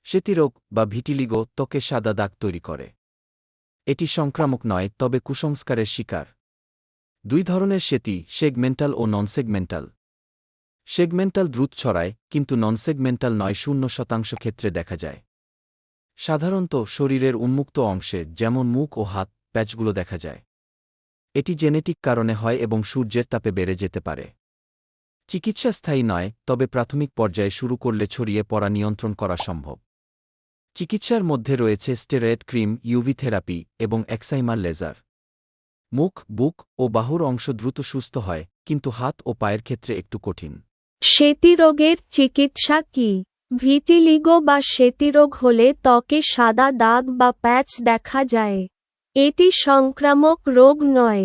সেতিরোগ বা ভিটিলিগো ত্বকে সাদা দাগ তৈরি করে। এটি সংক্রামক নয়, তবে কুসংস্কারের শিকার। দুই ধরনের সেতি, সেগমেন্টাল ও ননসেগমেন্টাল। সেগমেন্টাল দ্রুত ছড়ায়, কিন্তু ননসেগমেন্টাল ৯-০% ক্ষেত্রে দেখা যায়। সাধারণত শরীরের উন্মুক্ত অংশে, যেমন মুখ ও হাত, প্যাচগুলো দেখা যায়। এটি জেনেটিক কারণে হয় এবং সূর্যের তাপে বেড়ে যেতে পারে। চিকিৎসা স্থায়ী নয়, তবে প্রাথমিক পর্যায়ে শুরু করলে ছড়িয়ে পড়া নিয়ন্ত্রণ করা সম্ভব। চিকিৎসার মধ্যে রয়েছে স্টেরয়েড ক্রিম, ইউভি থেরাপি এবং এক্সাইমার লেজার। মুখ, বুক ও বাহুর অংশ দ্রুত সুস্থ হয়, কিন্তু হাত ও পায়ের ক্ষেত্রে একটু কঠিন। সেতিরোগের চিকিৎসা কি? ভিটিলিগো বা সেতিরোগ হলে ত্বকে সাদা দাগ বা প্যাচ দেখা যায়। এটি সংক্রামক রোগ নয়।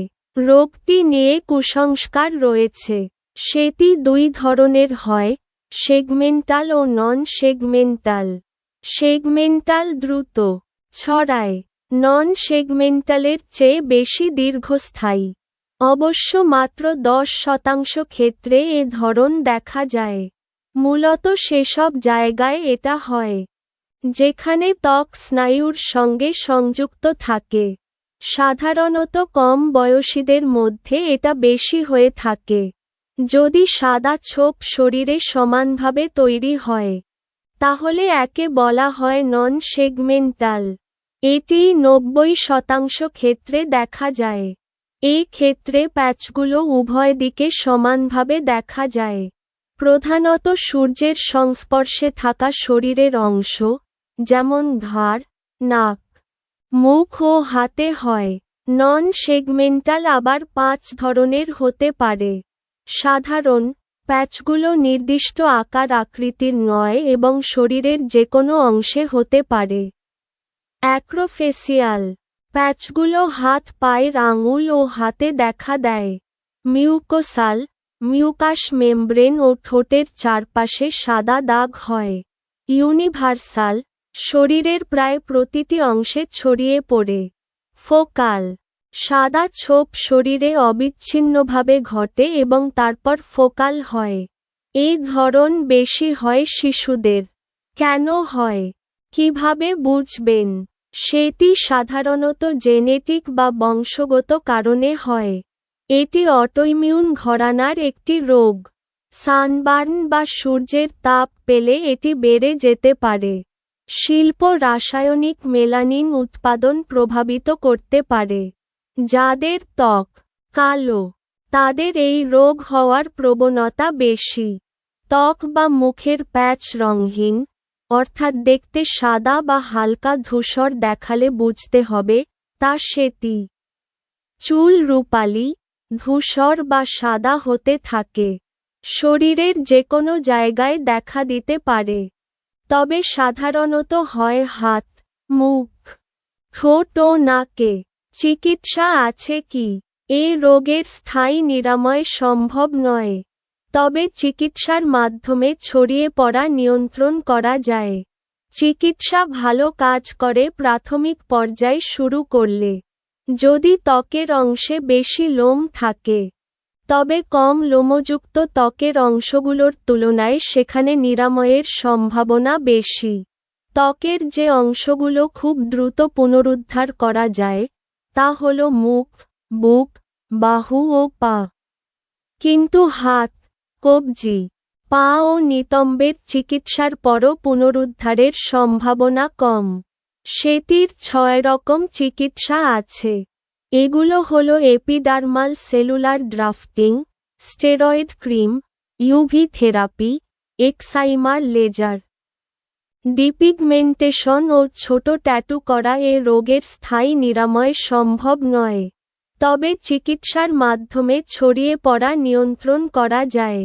রোগটি নিয়ে কুসংস্কার রয়েছে। সেতি দুই ধরনের হয়, সেগমেন্টাল ও নন সেগমেন্টাল। সেগমেন্টাল দ্রুত ছড়ায়, নন সেগমেন্টালের চেয়ে বেশি দীর্ঘস্থায়ী। অবশ্য মাত্র 10% ক্ষেত্রে এ ধরন দেখা যায়। মূলত সেসব জায়গায় এটা হয় যেখানে ত্বক স্নায়ুর সঙ্গে সংযুক্ত থাকে। সাধারণত কম বয়সীদের মধ্যে এটা বেশি হয়ে থাকে। যদি সাদা ছোপ শরীরে সমানভাবে তৈরি হয়, তাহলে একে বলা হয় নন সেগমেন্টাল। এটি 90% ক্ষেত্রে দেখা যায়। এই ক্ষেত্রে প্যাচগুলো উভয় দিকে সমানভাবে দেখা যায়। প্রধানত সূর্যের সংস্পর্শে থাকা শরীরের অংশ, যেমন ঘাড়, নাক, মুখ ও হাতে হয়। নন সেগমেন্টাল আবার 5 ধরনের হতে পারে। সাধারণ, প্যাচগুলো নির্দিষ্ট আকার আকৃতির নয় এবং শরীরের যেকোনো অংশে হতে পারে। অ্যাক্রোফেসিয়াল প্যাচগুলো হাত, পায়ের আঙুল ও হাতে দেখা দেয়। মিউকোসাল, মিউকাস মেমব্রেন ও ঠোঁটের চারপাশে সাদা দাগ হয়। ইউনিভার্সাল, শরীরের প্রায় প্রতিটি অংশে ছড়িয়ে পড়ে। ফোকাল, সাদা ছোপ শরীরে অবিচ্ছিন্নভাবে ঘটে এবং তারপর ফোকাল হয়। এই ধরন বেশি হয় শিশুদের। কেন হয়? কিভাবে বুঝবেন? সেটি সাধারণত জেনেটিক বা বংশগত কারণে হয়। এটি অটোইমিউন ঘরানার একটি রোগ। সানবার্ন বা সূর্যের তাপ পেলে এটি বেড়ে যেতে পারে। শিল্প রাসায়নিক মেলানিন উৎপাদন প্রভাবিত করতে পারে। যাদের ত্বক কালো, তাদের এই রোগ হওয়ার প্রবণতা বেশি। ত্বক বা মুখের প্যাচ রঙহীন, অর্থাৎ দেখতে সাদা বা হালকা ধূসর দেখালে বুঝতে হবে তা সেতি। চুল রূপালি, ধূসর বা সাদা হতে থাকে। শরীরের যেকোনো জায়গায় দেখা দিতে পারে, তবে সাধারণত হয় হাত, মুখ, ঠোঁট ও নাকে। চিকিৎসা আছে কি? এই রোগের স্থায়ী নিরাময় সম্ভব নয়, তবে চিকিৎসার মাধ্যমে ছড়িয়ে পড়া নিয়ন্ত্রণ করা যায়। চিকিৎসা ভালো কাজ করে প্রাথমিক পর্যায়ে শুরু করলে। যদি ত্বকের অংশে বেশি লোম থাকে, তবে কম লোমযুক্ত ত্বকের অংশগুলোর তুলনায় সেখানে নিরাময়ের সম্ভাবনা বেশি। ত্বকের যে অংশগুলো খুব দ্রুত পুনরুদ্ধার করা যায়, তা হল মুখ, বুক, বাহু ও পা। কিন্তু হাত, কবজি, পা ও নিতম্বের চিকিৎসার পরও পুনরুদ্ধারের সম্ভাবনা কম। সেতির 6 রকম চিকিৎসা আছে। এগুলো হলো epidermal cellular grafting, steroid cream, UV therapy, excimer laser. Depigmentation ও ছোট ট্যাটু করা এ রোগের স্থায়ী নিরাময় সম্ভব নয়, তবে চিকিৎসার মাধ্যমে ছড়িয়ে পড়া নিয়ন্ত্রণ করা যায়।